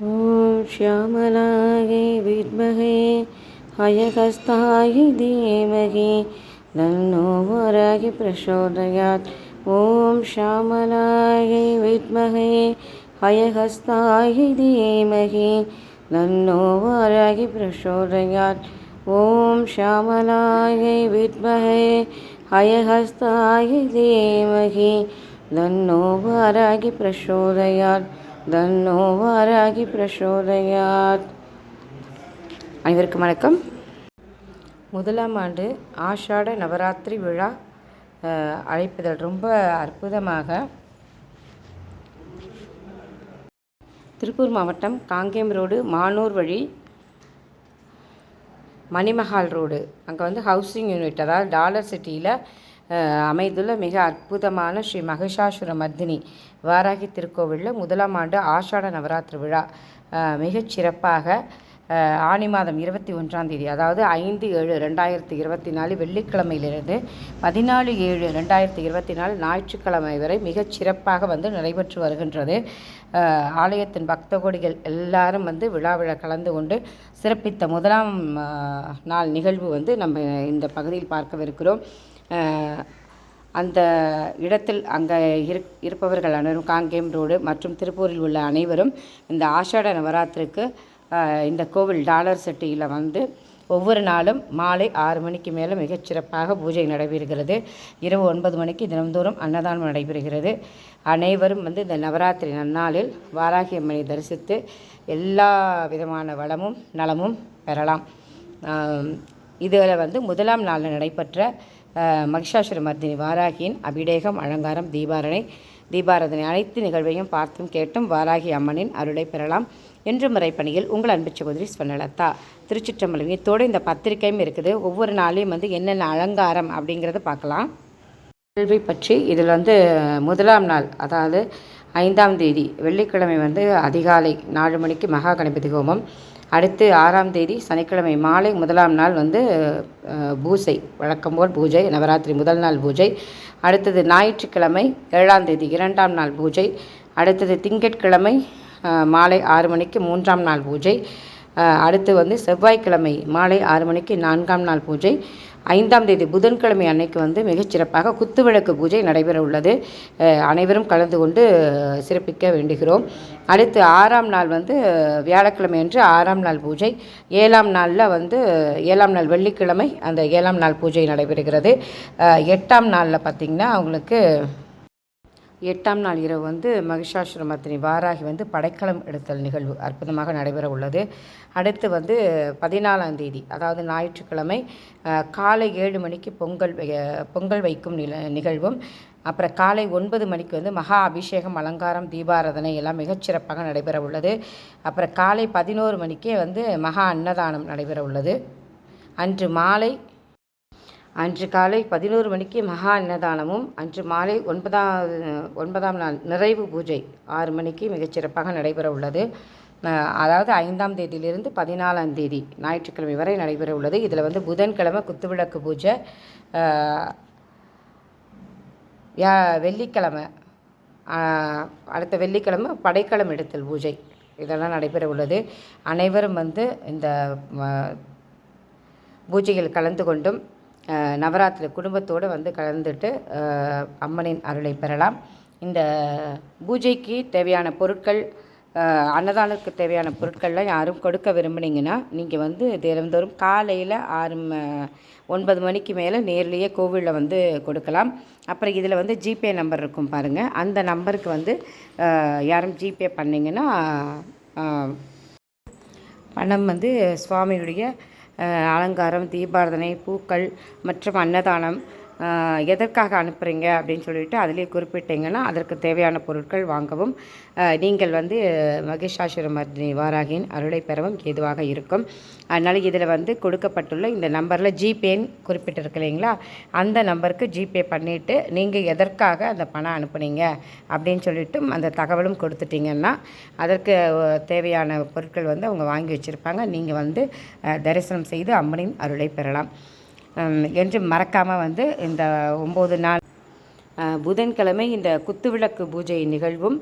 ॐ श्यामलायै विद्महे हयहस्तायै धीमहि तन्नो वराहः प्रचोदयात्। ॐ श्यामलायै विद्महे हयहस्तायै धीमहि तन्नो वराहः प्रचोदयात्। ॐ श्यामलायै विद्महे हयहस्तायै धीमहि तन्नो वराहः प्रचोदयात्। தன்னோ வாராகி பிரசோதயாத். அனைவருக்கும் வணக்கம். முதலாம் ஆண்டு ஆஷாட நவராத்திரி விழா அழைப்புதல் ரொம்ப அற்புதமாக திருப்பூர் மாவட்டம் காங்கேயம் ரோடு மானூர் வழி மணிமஹால் ரோடு அங்கே ஹவுசிங் யூனிட், அதாவது டாலர் சிட்டியில் அமைந்துள்ள மிக அற்புதமான ஸ்ரீ மகிஷாசுர மர்தினி வாராகி திருக்கோவிலில் முதலாம் ஆண்டு ஆஷாட நவராத்திரி விழா மிகச் சிறப்பாக ஆனி மாதம் 21 அதாவது 5/7/2024 வெள்ளிக்கிழமையிலிருந்து 14/7/2024 ஞாயிற்றுக்கிழமை வரை மிகச் சிறப்பாக நடைபெற்று வருகின்றது. ஆலயத்தின் பக்த கோடிகள் எல்லாரும் விழாவில் கலந்து கொண்டு சிறப்பித்த முதலாம் நாள் நிகழ்வு நம்ம இந்த பகுதியில் பார்க்கவிருக்கிறோம். அந்த இடத்தில் அங்கே இருப்பவர்கள் அனைவரும் காங்கேயம் ரோடு மற்றும் திருப்பூரில் உள்ள அனைவரும் இந்த ஆஷாட நவராத்திரிக்கு இந்த கோவில் டாலர் சிட்டியில் ஒவ்வொரு நாளும் மாலை 6 மணிக்கு மேலே மிகச்சிறப்பாக பூஜை நடைபெறுகிறது. இரவு 9 மணிக்கு தினந்தோறும் அன்னதானம் நடைபெறுகிறது. அனைவரும் இந்த நவராத்திரி நன்னாளில் வாராகி அம்மனை தரிசித்து எல்லா விதமான வளமும் நலமும் பெறலாம். இதில் முதலாம் நாளில் நடைபெற்ற மகிஷாசுர மர்தினி வாராகியின் அபிடேகம், அலங்காரம், தீபாராதனை அனைத்து நிகழ்வையும் பார்த்தும் கேட்டும் வாராகி அம்மனின் அருளை பெறலாம். என்று முறைப்பணியில் உங்கள் அன்பு சகோதரி ஸ்வர்ணலதா. திருச்சிற்றம்பலம். இத்தோடு இந்த பத்திரிக்கையும் இருக்குது. ஒவ்வொரு நாளையும் என்னென்ன அலங்காரம் அப்படிங்கிறத பார்க்கலாம். கேள்வி பற்றி இதில் முதலாம் நாள், அதாவது 5ஆம் தேதி வெள்ளிக்கிழமை அதிகாலை 4 மணிக்கு மகா கணபதி ஹோமம். அடுத்து 6ஆம் தேதி சனிக்கிழமை மாலை முதலாம் நாள் பூஜை, வழக்கம்போல் பூஜை, நவராத்திரி முதல் நாள் பூஜை. அடுத்தது ஞாயிற்றுக்கிழமை 7ஆம் தேதி 2ஆம் நாள் பூஜை. அடுத்தது திங்கட்கிழமை மாலை 6 மணிக்கு 3ஆம் நாள் பூஜை. அடுத்து செவ்வாய்க்கிழமை மாலை 6 மணிக்கு 4ஆம் நாள் பூஜை. 5ஆம் தேதி புதன்கிழமை அன்னைக்கு மிகச்சிறப்பாக குத்துவிளக்கு பூஜை நடைபெற உள்ளது. அனைவரும் கலந்து கொண்டு சிறப்பிக்க வேண்டுகிறோம். அடுத்து 6ஆம் நாள் வியாழக்கிழமை அன்று 6ஆம் நாள் பூஜை. 7ஆம் நாளில் 7ஆம் நாள் வெள்ளிக்கிழமை அந்த 7ஆம் நாள் பூஜை நடைபெறுகிறது. 8ஆம் நாளில் பார்த்திங்கன்னா அவங்களுக்கு 8ஆம் நாள் இரவு மகிஷாசுர மர்தினி வாராகி படைக்கலம் எடுத்தல் நிகழ்வு அற்புதமாக நடைபெற உள்ளது. அடுத்து 14ஆம் தேதி, அதாவது ஞாயிற்றுக்கிழமை காலை 7 மணிக்கு பொங்கல் வைக்கும் நிகழ்வும், அப்புறம் காலை 9 மணிக்கு மகா அபிஷேகம், அலங்காரம், தீபாராதனை எல்லாம் மிகச்சிறப்பாக நடைபெற உள்ளது. அப்புறம் காலை 11 மணிக்கே மகா அன்னதானம் நடைபெற உள்ளது. அன்று காலை 11 மணிக்கு மகா அன்னதானமும், அன்று மாலை 9ஆம் நாள் நிறைவு பூஜை 6 மணிக்கு மிகச்சிறப்பாக நடைபெற உள்ளது. அதாவது 5ஆம் தேதியிலிருந்து 14ஆம் தேதி ஞாயிற்றுக்கிழமை வரை நடைபெற உள்ளது. இதில் புதன்கிழமை குத்துவிளக்கு பூஜை, வெள்ளிக்கிழமை அடுத்த வெள்ளிக்கிழமை படைக்கலம் எடுத்தல் பூஜை இதெல்லாம் நடைபெற உள்ளது. அனைவரும் இந்த பூஜையில் கலந்து கொண்டும் நவராத்திரி குடும்பத்தோடு கலந்துட்டு அம்மனின் அருளை பெறலாம். இந்த பூஜைக்கு தேவையான பொருட்கள், அன்னதானத்துக்கு தேவையான பொருட்கள்லாம் யாரும் கொடுக்க விரும்புனீங்கன்னா நீங்கள் தினந்தோறும் காலையில் 9 மணிக்கு மேலே நேர்லேயே கோவிலில் கொடுக்கலாம். அப்புறம் இதில் ஜிபே நம்பர் இருக்கும் பாருங்கள், அந்த நம்பருக்கு யாரும் ஜிபே பண்ணிங்கன்னா பணம் சுவாமியுடைய அலங்காரம், தீபாராதனை, பூக்கள் மற்றும் அன்னதானம் எதற்காக அனுப்புகிறீங்க அப்படின்னு சொல்லிட்டு அதிலே குறிப்பிட்டீங்கன்னா அதற்கு தேவையான பொருட்கள் வாங்கவும் நீங்கள் மகிஷாசுர மர்தினி வாராகியின் அருளை பெறவும் ஏதுவாக இருக்கும். அதனால் இதில் கொடுக்கப்பட்டுள்ள இந்த நம்பரில் ஜிபேன்னு குறிப்பிட்டிருக்கு இல்லைங்களா, அந்த நம்பருக்கு ஜிபே பண்ணிவிட்டு நீங்கள் எதற்காக அந்த பணம் அனுப்புனீங்க அப்படின்னு சொல்லிட்டு அந்த தகவலும் கொடுத்துட்டிங்கன்னா அதற்கு தேவையான பொருட்கள் அவங்க வாங்கி வச்சுருப்பாங்க. நீங்கள் தரிசனம் செய்து அம்மனின் அருளை பெறலாம். என்று மறக்காமல் இந்த 9 நாள் புதன்கிழமை இந்த குத்துவிளக்கு பூஜை நிகழ்வும்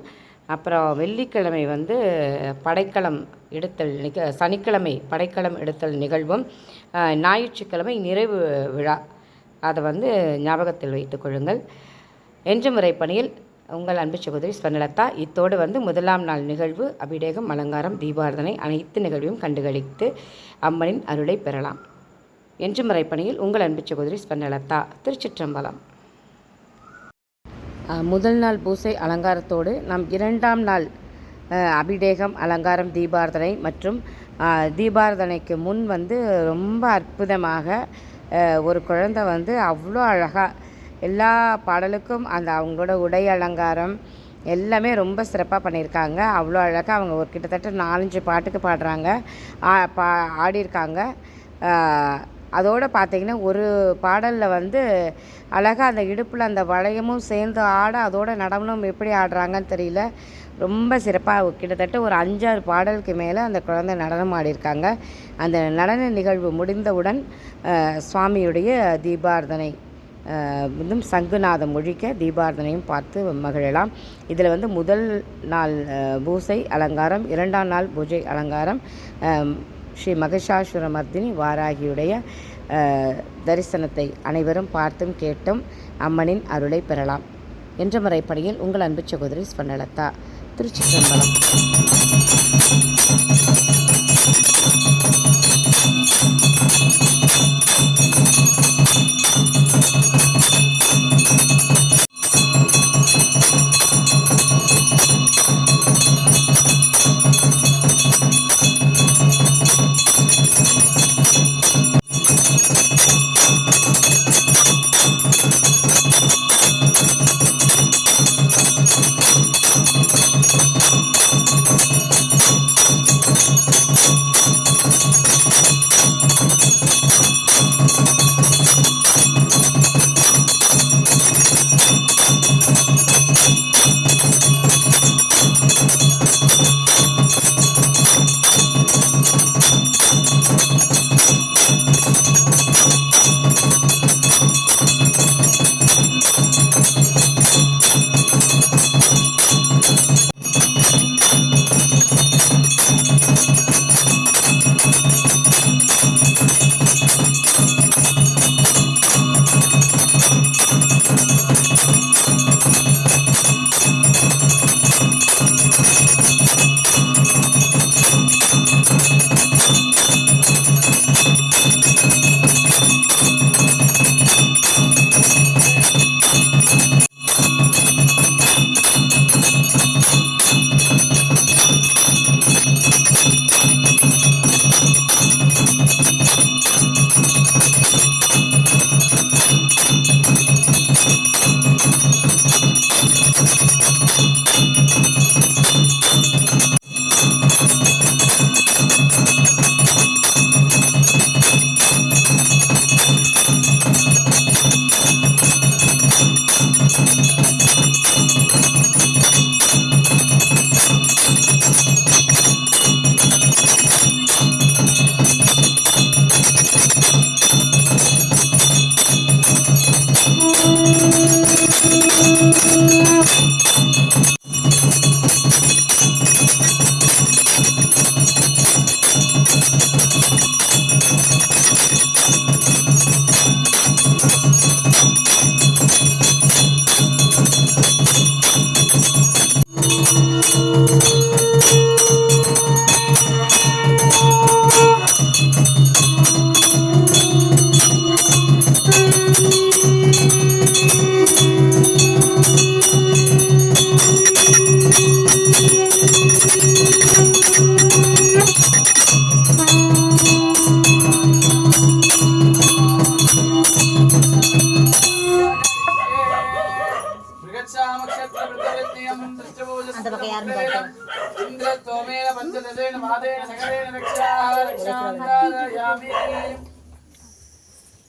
அப்புறம் வெள்ளிக்கிழமை வந்து படைக்கலம் எடுத்தல் சனிக்கிழமை படைக்கலம் எடுத்தல் நிகழ்வும், ஞாயிற்றுக்கிழமை நிறைவு விழா. அதை வந்து ஞாபகத்தில் வைத்துக் கொள்ளுங்கள். என்று முறைப்பணியில் உங்கள் அன்பு சகோதரி ஸ்வர்ணலதா. இத்தோடு வந்து முதலாம் நாள் நிகழ்வு அபிடேகம், அலங்காரம், தீபாரதனை அனைத்து நிகழ்வையும் கண்டுகளித்து அம்மனின் அருளை பெறலாம். என்று முறைப்பணியில் உங்கள் அன்பு சகோதரி ஸ்வர்ணலதா. திருச்சிற்றம்பலம். முதல் நாள் பூசை அலங்காரத்தோடு நாம் இரண்டாம் நாள் அபிடேகம், அலங்காரம், தீபாரதனை மற்றும் தீபாரதனைக்கு முன் வந்து ரொம்ப அற்புதமாக ஒரு குழந்தை வந்து அவ்வளோ அழகாக எல்லா பாடலுக்கும் அந்த அவங்களோட உடை அலங்காரம் எல்லாமே ரொம்ப சிறப்பாக பண்ணியிருக்காங்க. அவ்வளோ அழகாக அவங்க ஒரு கிட்டத்தட்ட 4-5 பாட்டுக்கு பாடுறாங்க, ஆடியிருக்காங்க. அதோடு பார்த்திங்கன்னா ஒரு பாடலில் வந்து அழகாக அந்த இடுப்பில் அந்த வளையமும் சேர்ந்து ஆட, அதோட நடனம் எப்படி ஆடுறாங்கன்னு தெரியல, ரொம்ப சிறப்பாக கிட்டத்தட்ட ஒரு 5-6 பாடலுக்கு மேலே அந்த குழந்தை நடனம் ஆடியிருக்காங்க. அந்த நடன நிகழ்வு முடிந்தவுடன் சுவாமியுடைய தீபாரதனை இன்னும் சங்குநாதம் ஒழிக்க தீபாரதனையும் பார்த்து மகிழலாம். இதில் வந்து முதல் நாள் பூசை அலங்காரம், இரண்டாம் நாள் பூஜை அலங்காரம் ஸ்ரீ மகிஷாசுரமர்தினி வாராகியுடைய தரிசனத்தை அனைவரும் பார்த்தும் கேட்டும் அம்மனின் அருளை பெறலாம். என்ற முறைப்படியில் உங்கள் அன்பு சகோதரி ஸ்வர்ணலதா. திருச்சிற்றம்பலம்.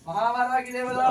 महावारागी देवता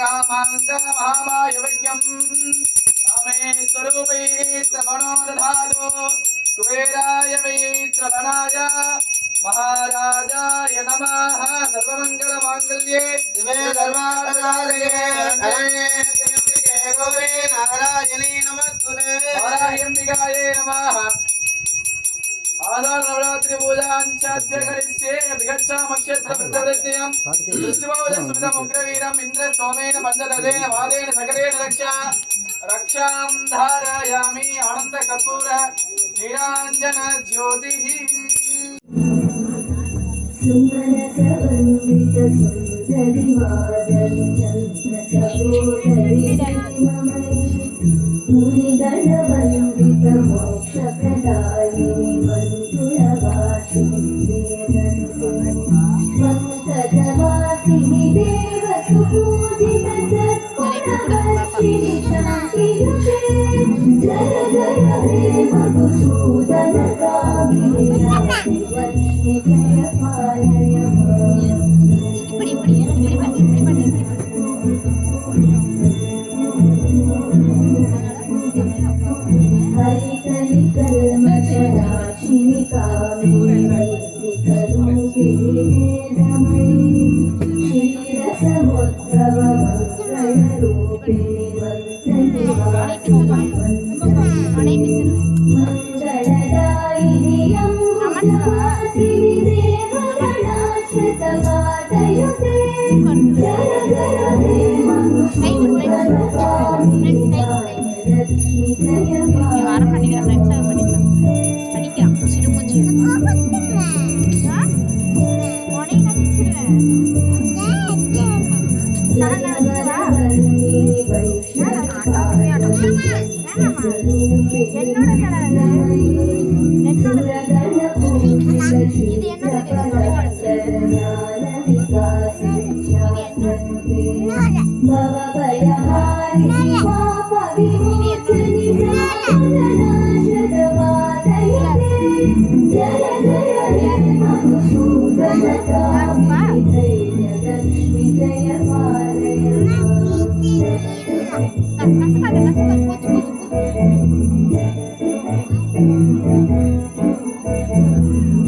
कामांग महामायवज्ञं कामे स्वरूपै श्रवणो दधातु कुबेराय वै श्रवणाय महाराजाय नमः सर्वमङ्गलमाङ्गल्ये शिवे सर्वार्थसाधके गौरी नारायणी नमस्तुते नारायण्बिकायै नमः आधार नवरात्रि पूजांचाद्य करिष्ये विगच्छामक्षेत्र वृद्धवृत्तियं दृष्टिभवजस्मितम् उग्रवीरम् इन्द्र सोमेन पञ्चदशेन वादेन सकलेन रक्षां धारयामि आनन्द कर्पूर नीराञ्जन ज्योतिः सुमनसवन्दित सुन्दरि मादरि चन्द्र सहोदरि श्रीममयि मुनिगणवन्दित मोक्षप्रदायिनि मन्त्रुलवासिनि पङ्कजवासिनि देवसुपूजित सत्कुलवर्षिणि शान्तियुते जय जय हे मधुसूदनकामिनि लक्ष्मी जय पालय हरिकलिकल्मषनाशिनि कामिनि मैत्रिकरूपिणि वेदमयि क्षीरसमुद्भवमङ्गलरूपिणि मन्त्रनिवासिनि मङ्गलदायिनि अमृतवासिनि देवगणाश्रितगातयुते जय जय हे मधुसूदनकामिनि लक्ष्मी जय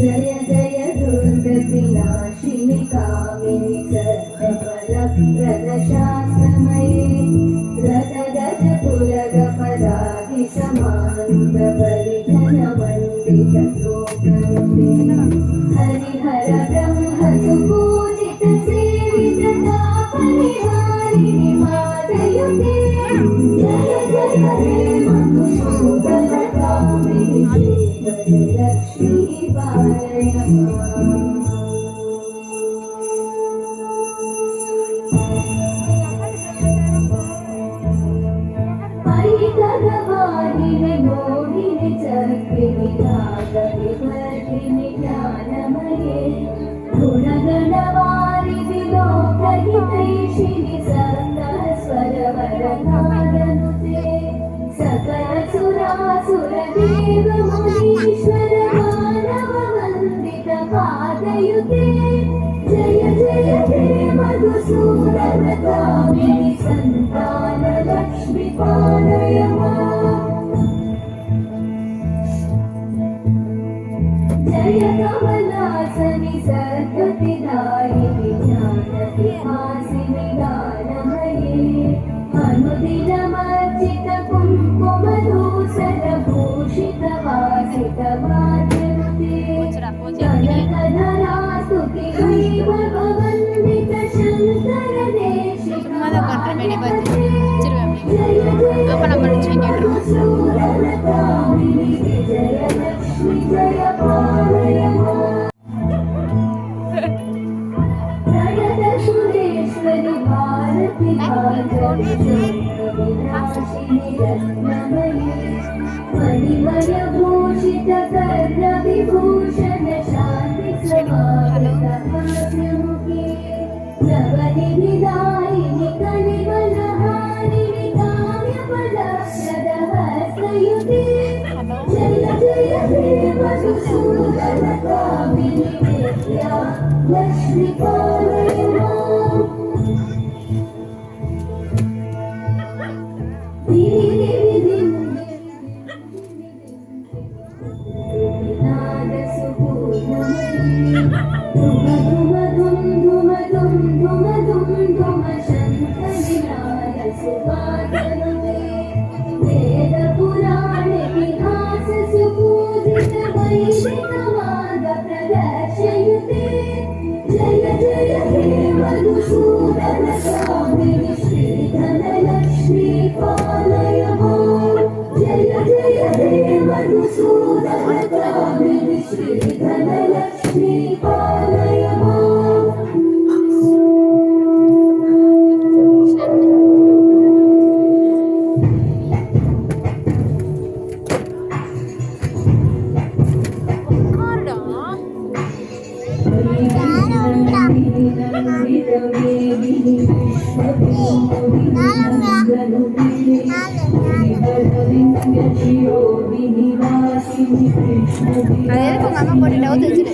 जय जय दुर्गतिनाशिनि कामिनि सर्वफलप्रदशास्त्रमये रतगजपुरगपदाभिसमानुतपरिजनमण्डितलोकनुते हरिहर ब्रह्म सुपूजित सेविततापरिहारिणि मातयुते जय जय हे मधुसूदनकामिनि लक्ष्मी पालय परिकरवाणिनि मोहिनि चक्रिणि नागविवर्धिनि ज्ञानमये गुणगणवारिधि लोकहितैषिणि सप्तस्वरवरनादनुते सकलसुरासुरदेव मुनीश्वर मानववन्दित पादयुते जय जय हे मधुसूदनकामिनि सन्तान लक्ष्मी पालय जय कमलासनि सर्वतिदायिनि ज्ञानविहासिनि गानमये अनुदिनमर्चित कुङ्कुमधूसरभूषितवासितवाद्यनुते कनकधरास्तुति वैभववन्दित शङ्करदेशिकायते जय जय मधुसूदनकामिनि विजयलक्ष्मी जय पालय प्रणतसुरेश्वरि भारति विनाशिनि रत्नमयि मणिमयभूषित कर्णविभूषण शान्ति समाहितहास्यमुखे नवनिधिदायिनि कलिवलहारिणि काम्यफलप्रदहस्तयुते जय जय हे मधुसूदनकामिनि विद्या लक्ष्मी पालय அது எதுக்கு உங்க அம்மா போட்டு டவுட் வச்சுட்டு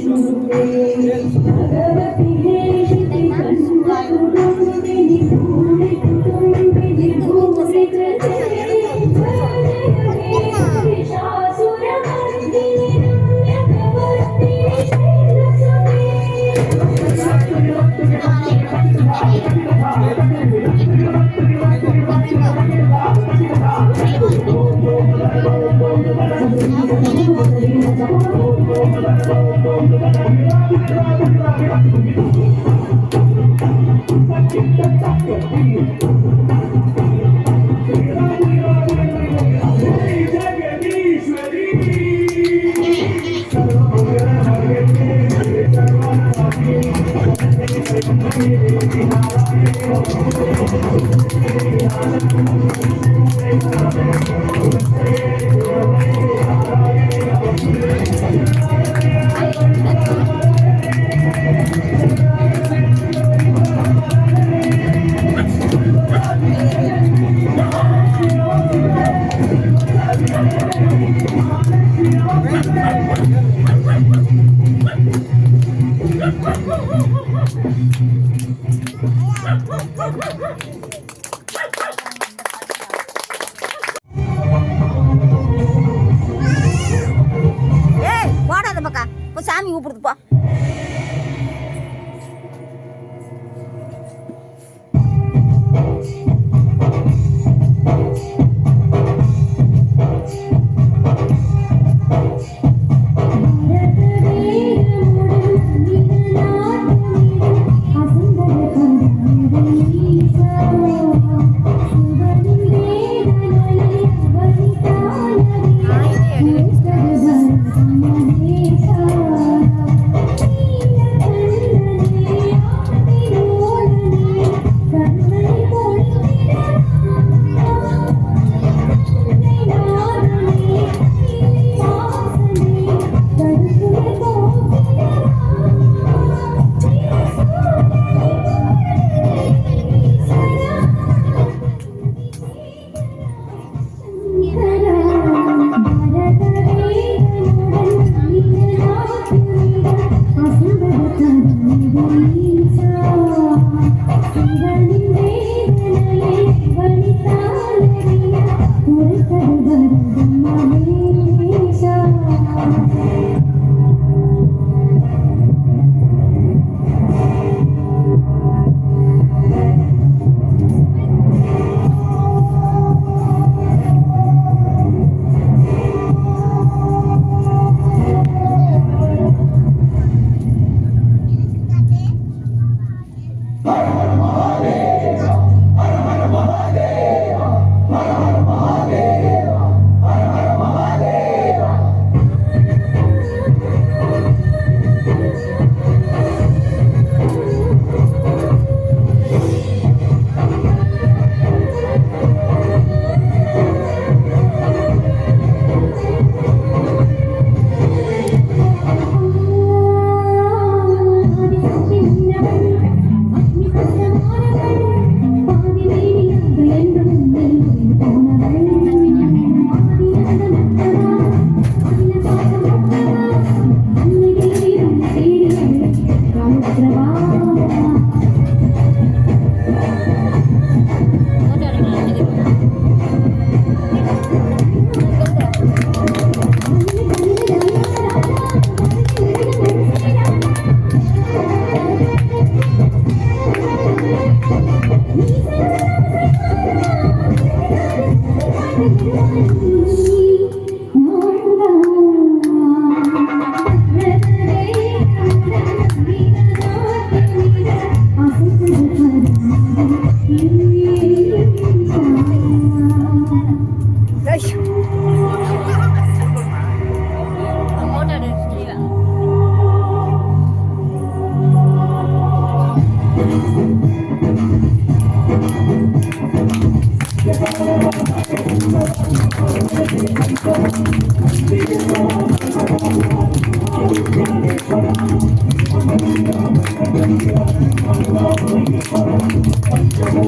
ஏய் போடாத பக்கா இப்போ சாமி கூப்பிடுது போ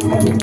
Thank you.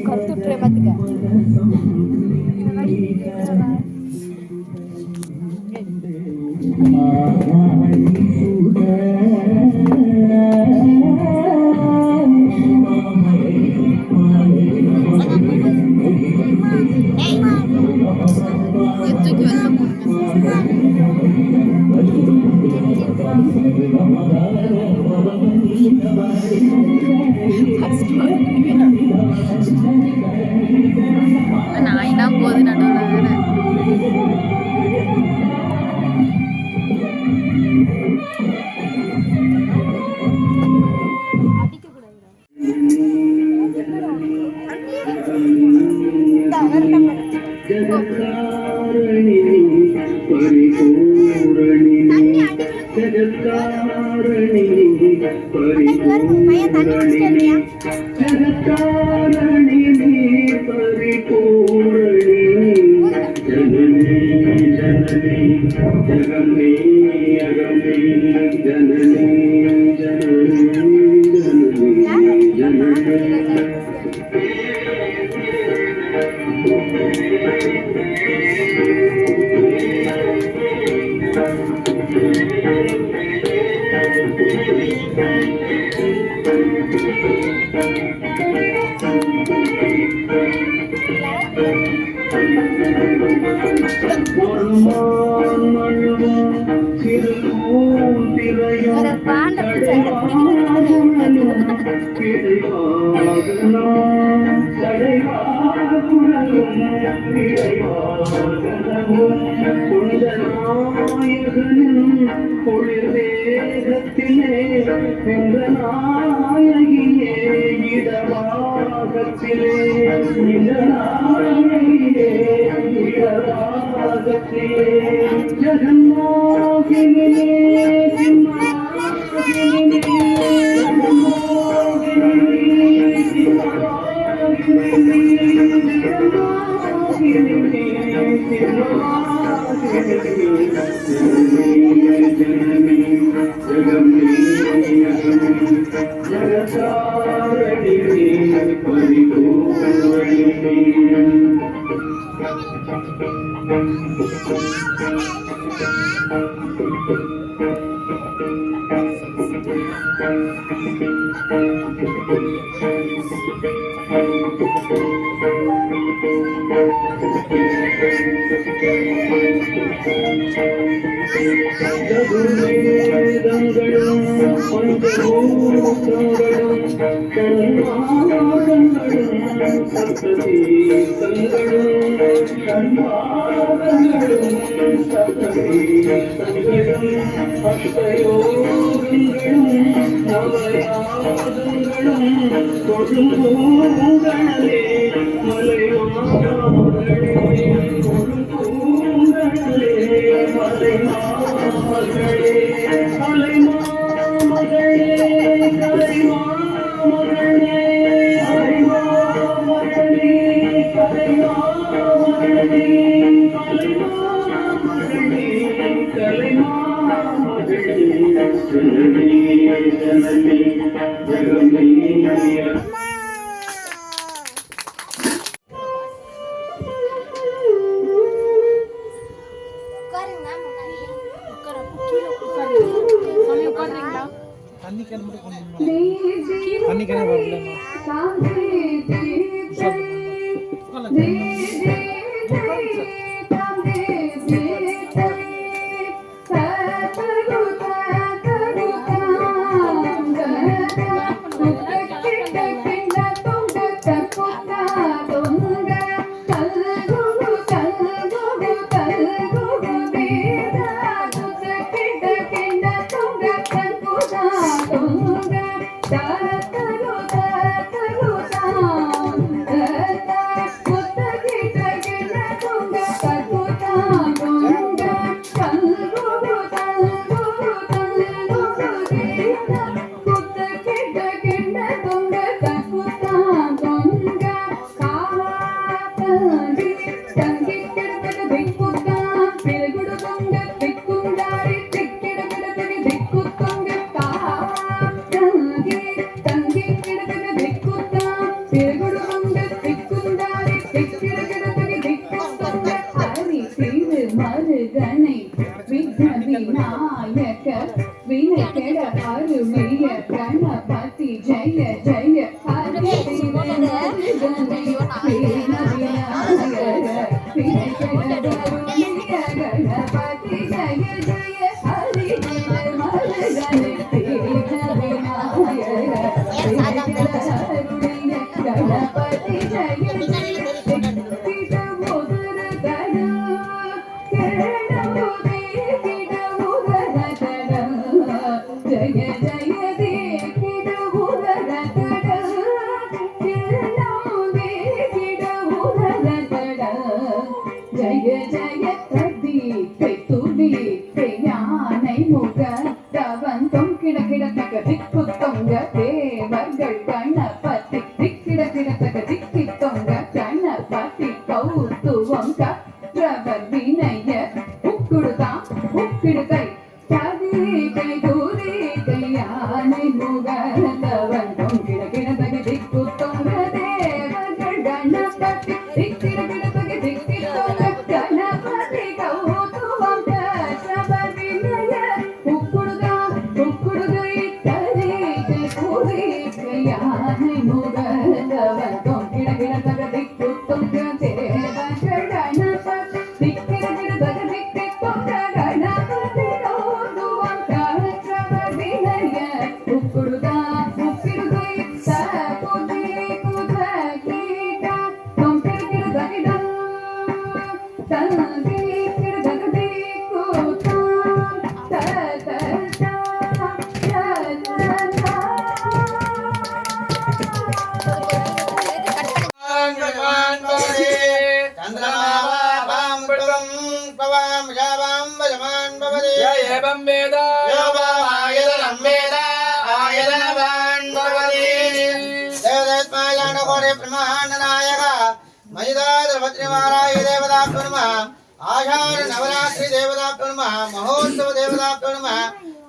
கருத்துட்டுறே பார்த்துக்க நாயினா போது நடுவில்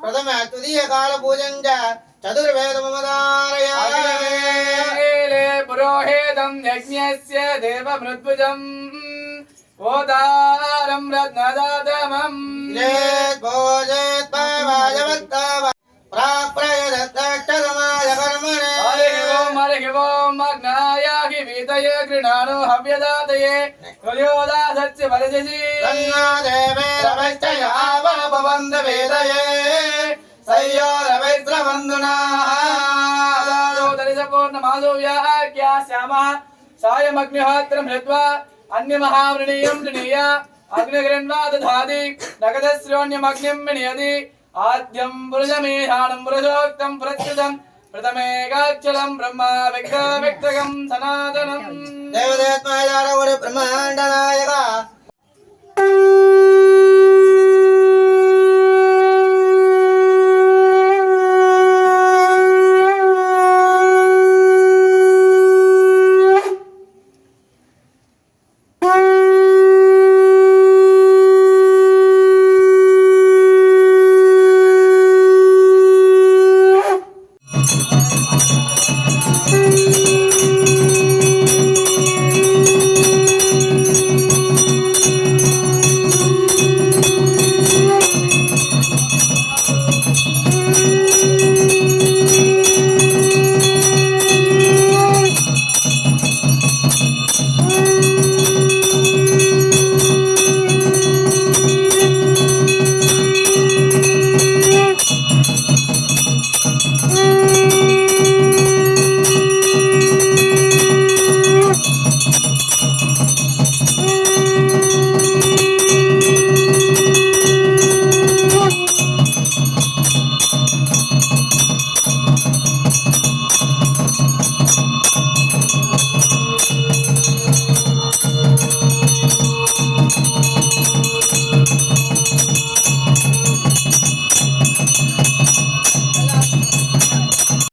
प्रथम तुदीय काल पूजन चतुर्वेद पुरोहितं यज्ञस्य देवमृद्भुजं ओदारं रत्नदातमम् लेत् भोजेत् पावायवत्ताव प्राप्रयदत्तक्षतमाय कर्मणे हरिः ओम् अग्नायाहि वीतये गृणानो हव्यदातये तुल्योदासस्य परजसि तन्नो देवेरवैश्चयावनपवन्द वेदये सय्योरवैत्रवन्दुनाः पूर्णमाधव्याख्यास्यामः सायमग्निहोत्रं हृत्वा अन्यमहावृणीयं गृणीय अग्निगृह्ण्वा दधाति नगदश्रोण्यमग्निं विनयति आद्यं पुरुषमेधानं पुरुषोक्तं प्रत्युतं प्रथमेकाक्षरं ब्रह्मा व्यक्तकं सनातनम् देवदेत्मायारवडे ब्रह्माण्डन